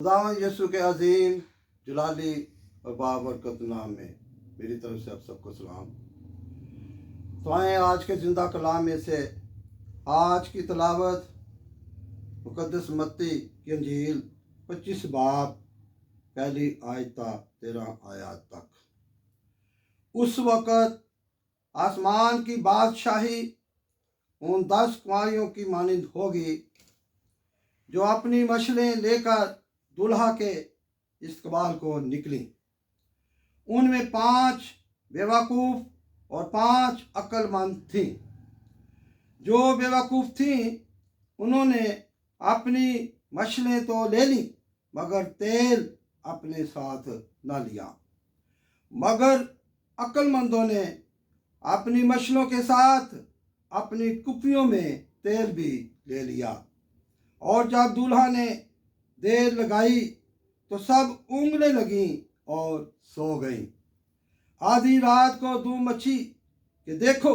खुदावंद यीशु के अजीम जलाली और बाबरकत नाम में मेरी तरफ से आप सबको सलाम। तो आए आज के जिंदा कलाम में से आज की तलावत मुकद्दस मत्ती की अंजील 25 बाब पहली आयता 13 आयत तक। उस वक़्त आसमान की बादशाही उन 10 कुंवारियों की मानिंद होगी जो अपनी मशलें लेकर दुल्हा के इस्तकबाल को निकली। उनमें 5 बेवकूफ़ और 5 अक्लमंद थीं। जो बेवकूफ़ थीं उन्होंने अपनी मशलें तो ले लीं मगर तेल अपने साथ न लिया। मगर अक्लमंदों ने अपनी मशलों के साथ अपनी कुप्पियों में तेल भी ले लिया। और जब दूल्हा ने देर लगाई तो सब ऊँघने लगीं और सो गईं। आधी रात को धूम मची कि देखो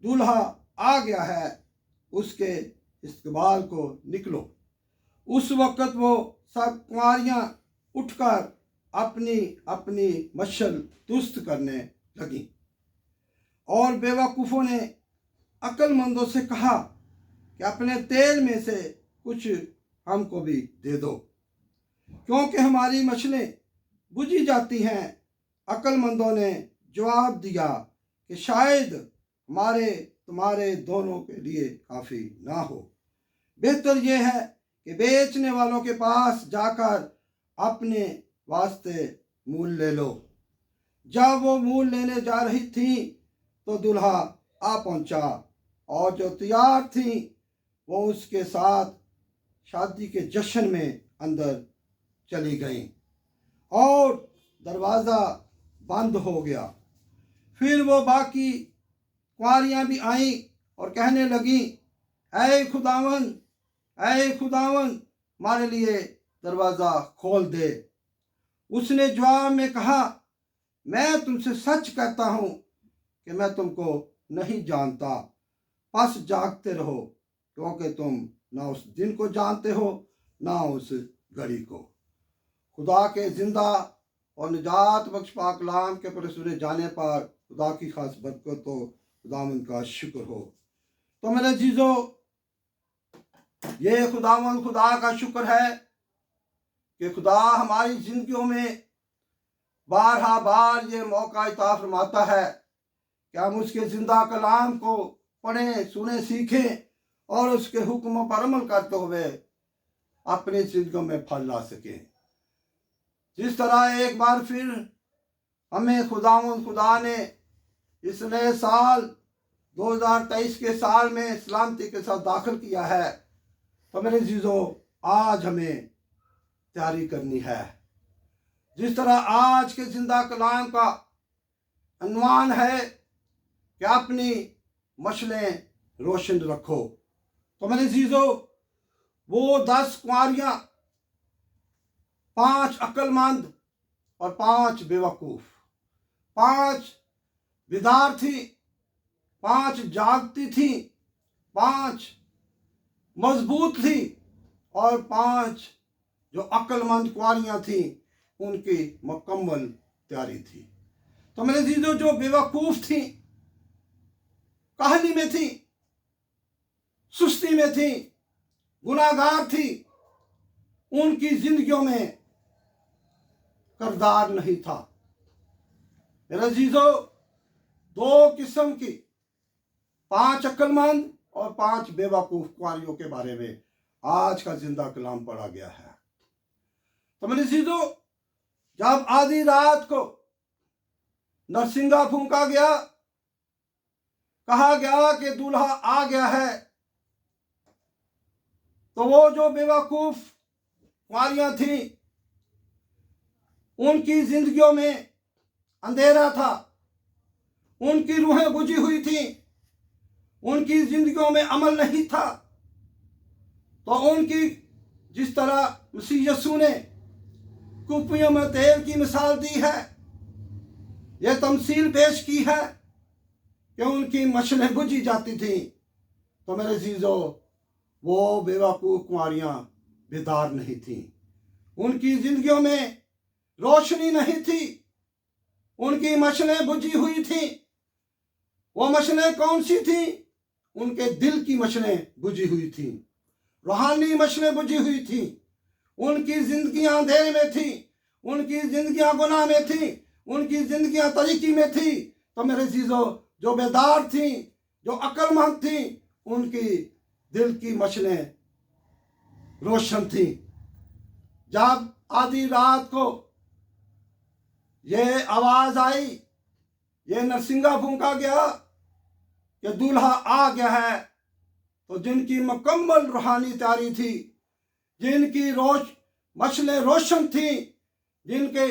दूल्हा आ गया है, उसके इस्तकबाल को निकलो। उस वक़्त वो सब कुंवारियाँ उठकर अपनी अपनी मशल दुरुस्त करने लगीं। और बेवकूफ़ों ने अक्लमंदों से कहा कि अपने तेल में से कुछ हमको भी दे दो, क्योंकि हमारी मशलें बुझी जाती हैं। अक्लमंदों ने जवाब दिया कि शायद हमारे तुम्हारे दोनों के लिए काफ़ी ना हो। बेहतर यह है कि बेचने वालों के पास जाकर अपने वास्ते मूल ले लो। जब वो मूल लेने जा रही थी तो दूल्हा आ पहुंचा और जो तैयार थी वो उसके साथ शादी के जश्न में अंदर चली गईं और दरवाज़ा बंद हो गया। फिर वो बाकी कुंवारियाँ भी आईं और कहने लगीं, ऐ खुदावंद हमारे लिए दरवाज़ा खोल दे। उसने जवाब में कहा, मैं तुमसे सच कहता हूँ कि मैं तुमको नहीं जानता। बस जागते रहो, क्योंकि तुम ना उस दिन को जानते हो ना उस घड़ी को। खुदा के जिंदा और निजात बख्श पाक कलाम के पर सुने जाने पर खुदा की खास बरकत हो, खुदावंद का शुक्र हो। तो मेरे जीजो, ये खुदावंद खुदा का शुक्र है कि खुदा हमारी जिंदगियों में बारहा बार ये मौका इता फरमाता है कि हम उसके जिंदा कलाम को पढ़ें, सुने, सीखें और उसके हुक्मों पर अमल करते हुए अपनी जिंदगियों में फल ला सकें। जिस तरह एक बार फिर हमें खुदा ने इस नए साल 2023 के साल में सलामती के साथ दाखिल किया है, तो मेरे जीजों आज हमें तैयारी करनी है। जिस तरह आज के जिंदा कलाम का अन्वान है कि अपनी मशलें रोशन रखो, तो मेरे जीजों वो 10 कुंवारियाँ, 5 अक्लमंद और 5 बेवकूफ़, 5 बेदार थी, 5 जागती थी, 5 मजबूत थी और 5 जो अक्लमंद कुंवारियाँ थी उनकी मुकम्मल तैयारी थी। तो मेरे जीजों जो बेवकूफ़ थी, कहानी में थी, सुस्ती में थी, गुनाहगार थी, उनकी जिंदगियों में करदार नहीं था। मेरे जीजों 2 किस्म की 5 अक्लमंद और 5 बेवकूफ़ कुंवारियों के बारे में आज का जिंदा कलाम पढ़ा गया है। तो मेरे जीजों जब आधी रात को नरसिंगा फूंका गया, कहा गया कि दूल्हा आ गया है, तो वो जो बेवकूफ़ कुंवारियाँ थीं उनकी जिंदगियों में अंधेरा था, उनकी रूहें बुझी हुई थीं, उनकी जिंदगियों में अमल नहीं था। तो उनकी जिस तरह मसीह यीशु ने कुप्पियों में तेल की मिसाल दी है, यह तमसील पेश की है कि उनकी मशलें बुझी जाती थी। तो मेरे जीजों वो बेवकूफ़ कुंवारियाँ बेदार नहीं थीं, उनकी जिंदगियों में रोशनी नहीं थी, उनकी मशलें बुझी हुई थी। वो मशलें कौन सी थी? उनके दिल की मशलें बुझी हुई थी, रूहानी मशलें बुझी हुई थी। उनकी जिंदगियां अंधेरे में थी, उनकी जिंदगियां गुनाह में थी, उनकी जिंदगियां तरीकी में थी। तो मेरे चीज़ों, जो बेदार थी, जो अक्लमंद थी, उनकी दिल की मशलें रोशन थी। जब आधी रात को ये आवाज आई, ये नरसिंगा फूंका गया कि दूल्हा आ गया है, तो जिनकी मुकम्मल रूहानी तैयारी थी, जिनकी मशलें रोशन थी, जिनके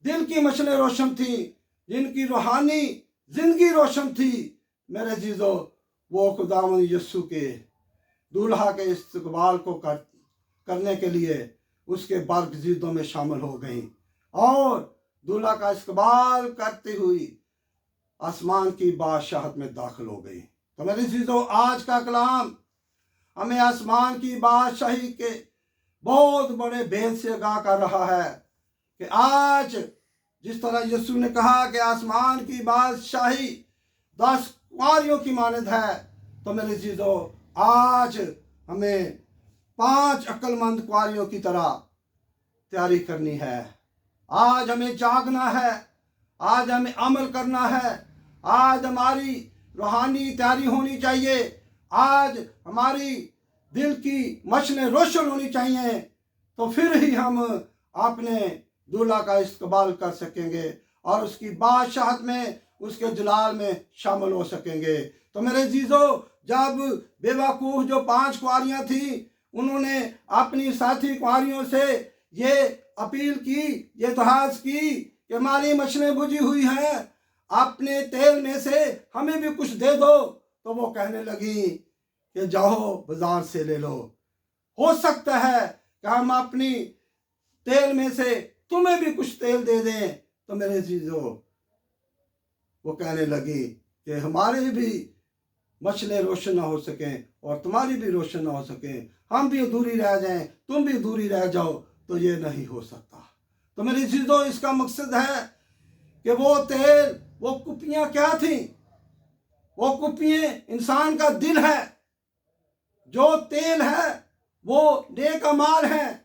दिल की मशलें रोशन थी, जिनकी रूहानी जिंदगी रोशन थी, मेरे जीजो, वो खुदावंद यीशु के दूल्हा के इस्तकबाल को करने के लिए उसके बरगज़ीदों में शामिल हो गई और दूल्हा का इस्तकबाल करती हुई आसमान की बादशाहत में दाखिल हो गई। तो मेरे चीज़ों, आज का कलाम हमें आसमान की बादशाही के बहुत बड़े भेद से आगाह कर रहा है कि आज जिस तरह यीशु ने कहा कि आसमान की बादशाही 10 कुंवारियों की मानद है, तो मेरे चीज़ों, आज हमें 5 अक्लमंद कुंवारियों की तरह तैयारी करनी है। आज हमें जागना है, आज हमें अमल करना है, आज हमारी रूहानी तैयारी होनी चाहिए, आज हमारी दिल की मशलें रोशन होनी चाहिए। तो फिर ही हम अपने दूल्हा का इस्तकबाल कर सकेंगे और उसकी बादशाहत में, उसके जलाल में शामिल हो सकेंगे। तो मेरे जीजों, जब बेवकूफ़ जो 5 कुंवारियाँ थी, उन्होंने अपनी साथी कुंवारियों से ये अपील की, ये दरख्वास्त की कि हमारी मशलें बुझी हुई हैं, अपने तेल में से हमें भी कुछ दे दो। तो वो कहने लगी कि जाओ बाजार से ले लो, हो सकता है कि हम अपनी तेल में से तुम्हें भी कुछ तेल दे दें। तो मेरे चीज़ों, वो कहने लगी कि हमारे भी मशलें रोशन ना हो सकें और तुम्हारी भी रोशन ना हो सकें, हम भी अधूरी रह जाएं, तुम भी अधूरी रह जाओ, तो ये नहीं हो सकता। तो मेरे चीज़ों, इसका मकसद है कि वो तेल, वो कुपियाँ क्या थी? वो कुपियाँ इंसान का दिल है। जो तेल है वो नेक अमाल है,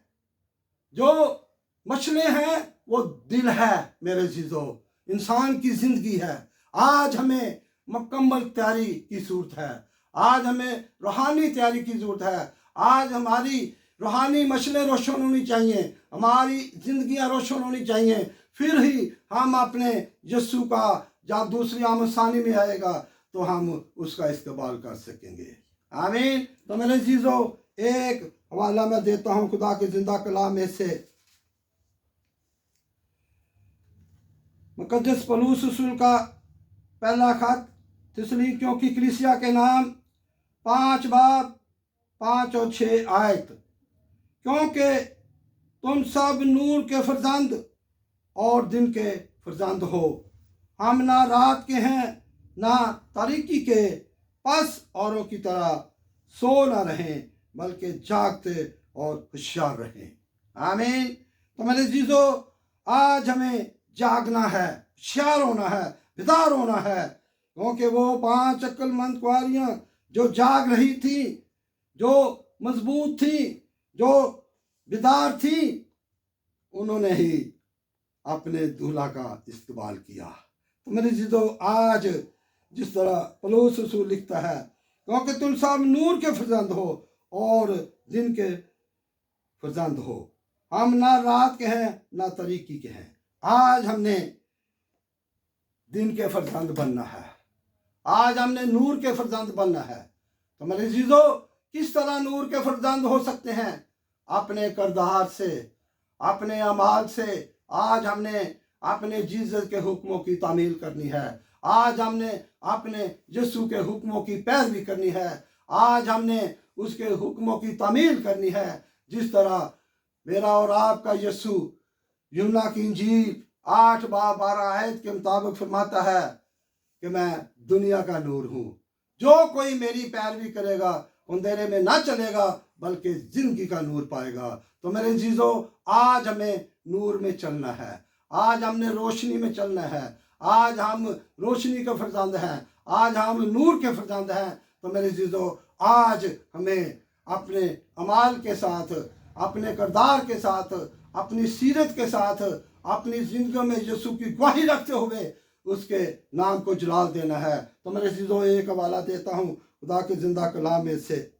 जो मशलें हैं वो दिल है। मेरे चीज़ों, इंसान की ज़िंदगी है। आज हमें मुकम्मल तैयारी की ज़रूरत है, आज हमें रूहानी तैयारी की ज़रूरत है। आज हमारी रूहानी मशलें रोशन होनी चाहिए, हमारी ज़िंदगियाँ रोशन होनी चाहिए, फिर ही हम अपने यीशु का जब दूसरी आमद में आएगा तो हम उसका इस्तेमाल कर सकेंगे। आमीन। तो मेरे चीज़ों, एक हवाला मैं देता हूँ खुदा के जिंदा कलाम में से, मुकद्दस पौलुस रसूल का पहला खत थिस्सलुनीकियों की कलीसिया के नाम 5 बाब 5 और 6 आयत। क्योंकि तुम सब नूर के फर्जंद और दिन के फर्जंद हो, हम ना रात के हैं ना तारीकी के, बस औरों की तरह सो ना रहें बल्कि जागते और होशियार रहें। आमीन। तो मेरे जीजो, आज हमें जागना है, होशियार होना है, बेदार होना है, क्योंकि वो 5 अक्लमंद कुंवारियाँ जो जाग रही थी, जो मजबूत थी, जो बेदार थी, उन्होंने ही अपने दूल्हा का इस्तेमाल किया। तो मेरे जीजो, आज जिस तरह पौलुस रसूल लिखता है, क्योंकि तुम सब नूर के फर्जंद हो और दिन के फर्जंद हो, हम ना रात के हैं ना तारीकी के हैं। आज हमने दिन के फर्जंद बनना है, आज हमने नूर के फर्जंद बनना है। तो मेरे जीजो, किस तरह नूर के फर्जंद हो सकते हैं? अपने किरदार से, अपने अमाल से। आज हमने अपने जीसस के हुक्मों की तामील करनी है, आज हमने अपने यीशु के हुक्मों की पैरवी करनी है, आज हमने उसके हुक्मों की तामील करनी है। जिस तरह मेरा और आपका यीशु यूहन्ना की इंजील 8 बाब 12 आयत के मुताबिक फरमाता है कि मैं दुनिया का नूर हूँ, जो कोई मेरी पैरवी करेगा अंधेरे में ना चलेगा बल्कि जिंदगी का नूर पाएगा। तो मेरे जीजो आज हमें नूर में चलना है, आज हमने रोशनी में चलना है, आज हम रोशनी के फरजंद हैं, आज हम नूर के फरजंद हैं। तो मेरे जीजो आज हमें अपने अमाल के साथ, अपने किरदार के साथ, अपनी सीरत के साथ, अपनी जिंदगी में यीशु की गवाही रखते हुए उसके नाम को जलाल देना है। तो मेरे जीजो एक हवाला देता हूँ खुदा के जिंदा कलाम में से,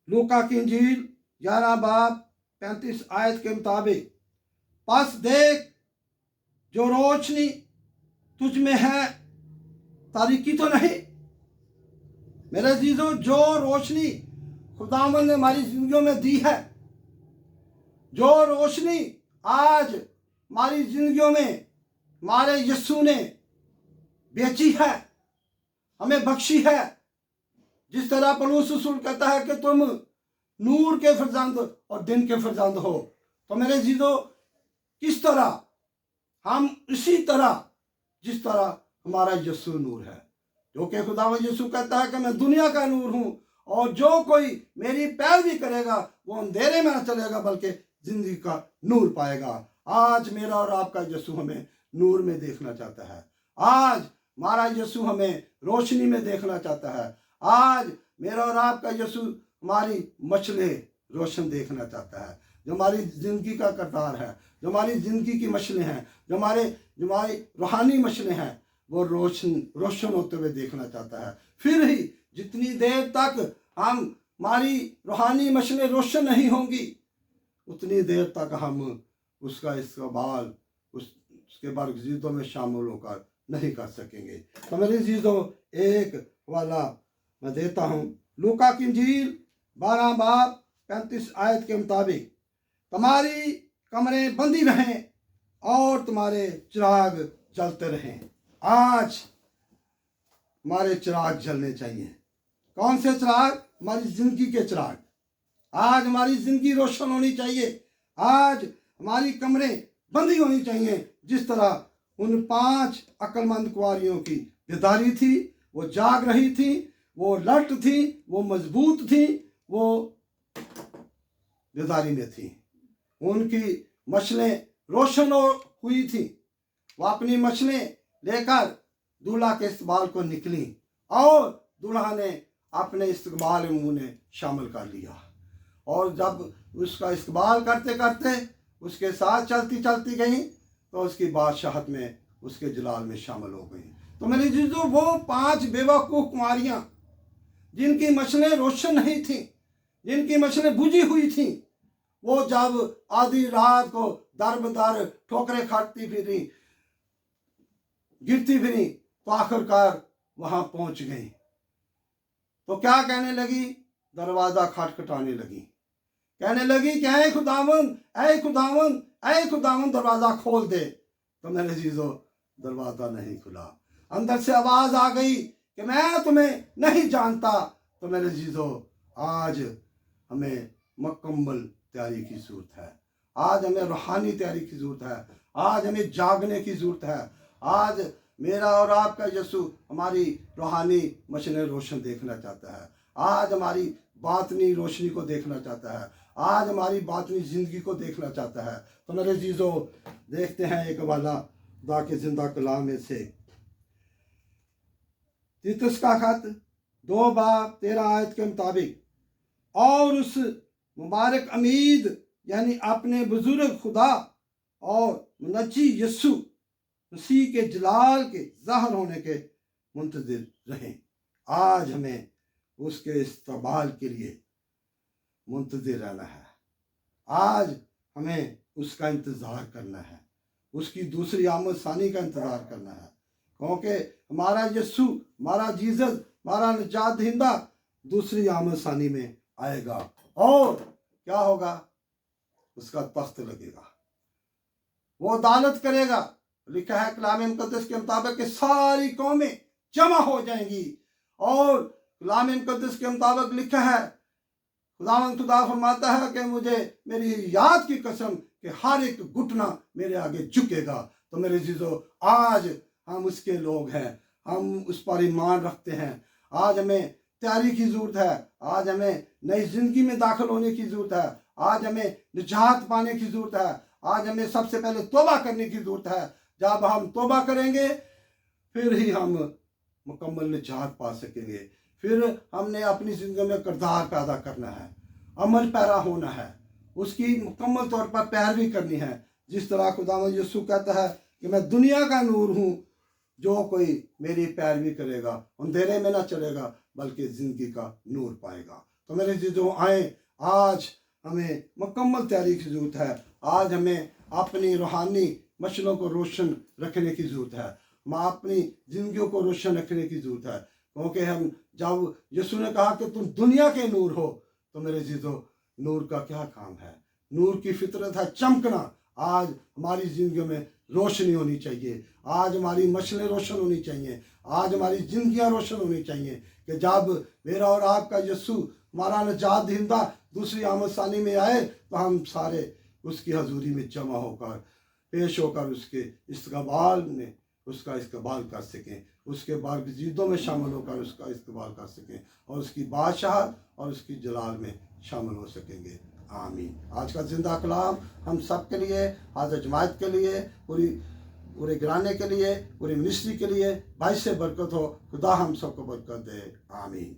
लूका की इंजील 11 बाब 35 आयत के मुताबिक, बस देख जो रोशनी तुझ में है तारीकी तो नहीं। मेरे जीजो जो रोशनी खुदावंद ने हमारी जिंदगियों में दी है, जो रोशनी आज हमारी जिंदगियों में हमारे यीशु ने बेची है, हमें बख्शी है। जिस तरह पौलुस रसूल कहता है कि तुम नूर के फरजंद और दिन के फरजंद हो, तो मेरे जीजो किस तरह हम इसी तरह जिस तरह हमारा यीशु नूर है, जो कि खुदावंद यीशु कहता है कि मैं दुनिया का नूर हूं और जो कोई मेरी पैरवी करेगा वो अंधेरे में न चलेगा बल्कि जिंदगी का नूर पाएगा। आज मेरा और आपका यीशु हमें नूर में देखना चाहता है। आज हमारा यीशु हमें रोशनी में देखना चाहता है। आज मेरा और आपका यीशु हमारी मछले रोशन देखना चाहता है। जो हमारी जिंदगी का किरदार है, जो हमारी जिंदगी की मछले हैं, जो हमारी रूहानी मछले हैं, वो रोशन होते हुए देखना चाहता है। फिर ही जितनी देर तक हमारी रूहानी मछलें रोशन नहीं होंगी, उतनी देर तक हम उसका इस्तेमाल उसके बरगजीदों में शामिल होकर नहीं कर सकेंगे। तो मेरे जीजों एक वाला मैं देता हूँ, लूका की इंजील 12 बाब 35 आयत के मुताबिक, तुम्हारी कमरें बंदी रहें और तुम्हारे चिराग जलते रहें। आज हमारे चिराग जलने चाहिए। कौन से चिराग? हमारी जिंदगी के चिराग। आज हमारी जिंदगी रोशन होनी चाहिए। आज हमारी कमरें बंदी होनी चाहिए। जिस तरह उन 5 अक्लमंद कुंवारियों की बेदारी थी, वो जाग रही थी, वो लट थी, वो मजबूत थी, वो बेदारी में थी। उनकी मछलें रोशन हुई थी। वो अपनी मछलें लेकर दूल्हा के इस्तकबाल को निकली और दूल्हा ने अपने इस्तकबाल में उन्हें शामिल कर लिया। और जब उसका इस्तकबाल करते करते उसके साथ चलती चलती गई तो उसकी बादशाहत में, उसके जलाल में शामिल हो गई। तो मेरे जीजो वो 5 बेवकूफ़ कुंवारियाँ जिनकी मछलें रोशन नहीं थी, जिनकी मछलें बुझी हुई थी, वो जब आधी रात को दर बदर ठोकरें खाती फिरी, गिरती फिरी, तो आखिरकार वहां पहुंच गई। तो क्या कहने लगी? दरवाजा खटखटाने लगी, कहने लगी कि ऐ खुदावन, ऐ खुदावन, ऐ खुदावन दरवाजा खोल दे। तो मेरे जीजो दरवाजा नहीं खुला। अंदर से आवाज आ गई कि मैं तुम्हें नहीं जानता। तो मेरे जीजो आज हमें मुकम्मल तैयारी की जरूरत है। आज हमें रूहानी तैयारी की जरूरत है। आज हमें जागने की जरूरत है। आज मेरा और आपका यीशु हमारी रूहानी मछलें रोशन देखना चाहता है। आज हमारी बातनी रोशनी को देखना चाहता है। आज हमारी बातनी जिंदगी को देखना चाहता है। तो मेरे जीजो देखते हैं एक वाला खुदा के जिंदा कलाम में से, तीतुस का खत 2 बाब 13 आयत के मुताबिक, और उस मुबारक अमीद यानी अपने बुजुर्ग खुदा और मुनज्जी यीशु मसीह के जलाल के ज़ाहिर होने के मुंतज़िर रहें। आज हमें उसके इस्तकबाल के लिए मुंतज़िर रहना है। आज हमें उसका इंतज़ार करना है, उसकी दूसरी आमद सानी का इंतज़ार करना है, क्योंकि हमारा यीशु, हमारा जीसस, हमारा निजात दहिंदा दूसरी आमद सानी में आएगा। और क्या होगा? उसका तख्त लगेगा, वो अदालत करेगा। लिखा है कलाम मुकद्दस के मुताबिक कि सारी कौमें जमा हो जाएंगी। और कलाम मुकद्दस के मुताबिक लिखा है, खुदा फरमाता है कि मुझे मेरी याद की कसम कि हर एक घुटना मेरे आगे झुकेगा। तो मेरे जीजो आज हम उसके लोग हैं, हम उस पर ईमान रखते हैं। आज हमें तैयारी की ज़रूरत है, आज हमें नई ज़िंदगी में दाखिल होने की ज़रूरत है, आज हमें निजात पाने की ज़रूरत है, आज हमें सबसे पहले तौबा करने की ज़रूरत है। जब हम तौबा करेंगे फिर ही हम मुकम्मल निजात पा सकेंगे। फिर हमने अपनी ज़िंदगी में किरदार पैदा करना है, अमल पैरा होना है, उसकी मुकम्मल तौर पर पैरवी करनी है। जिस तरह खुदावंद यीशु कहता है कि मैं दुनिया का नूर हूँ, जो कोई मेरी पैरवी करेगा अंधेरे में ना चलेगा बल्कि ज़िंदगी का नूर पाएगा। तो मेरे जीजों आए, आज हमें मुकम्मल तैयारी की ज़रूरत है। आज हमें अपनी रूहानी मशलों को रोशन रखने की ज़रूरत है, अपनी ज़िंदगियों को रोशन रखने की ज़रूरत है। क्योंकि हम जब यीशु ने कहा कि तुम दुनिया के नूर हो, तो मेरे जीजों नूर का क्या काम है? नूर की फितरत है चमकना। आज हमारी ज़िंदगी में रोशनी होनी चाहिए, आज हमारी मशलें रोशन होनी चाहिए, आज हमारी ज़िंदगियाँ रोशन होनी चाहिए कि जब मेरा और आपका यीशु हमारा निजात दहिंदा दूसरी आमदसानी में आए तो हम सारे उसकी हजूरी में जमा होकर पेश होकर उसके इस्तकबाल कर सकें, उसके बारगज़ीदों में शामिल होकर उसका इस्तकबाल कर सकें और उसकी बादशाहत और उसकी जलाल में शामिल हो सकेंगे। आमीन। आज का जिंदा कलाम हम सब के लिए, हाज़िर जमात के लिए, पूरे घराने के लिए, पूरी मिनिस्ट्री के लिए भाई से बरकत हो। खुदा हम सबको बरकत दे। आमीन।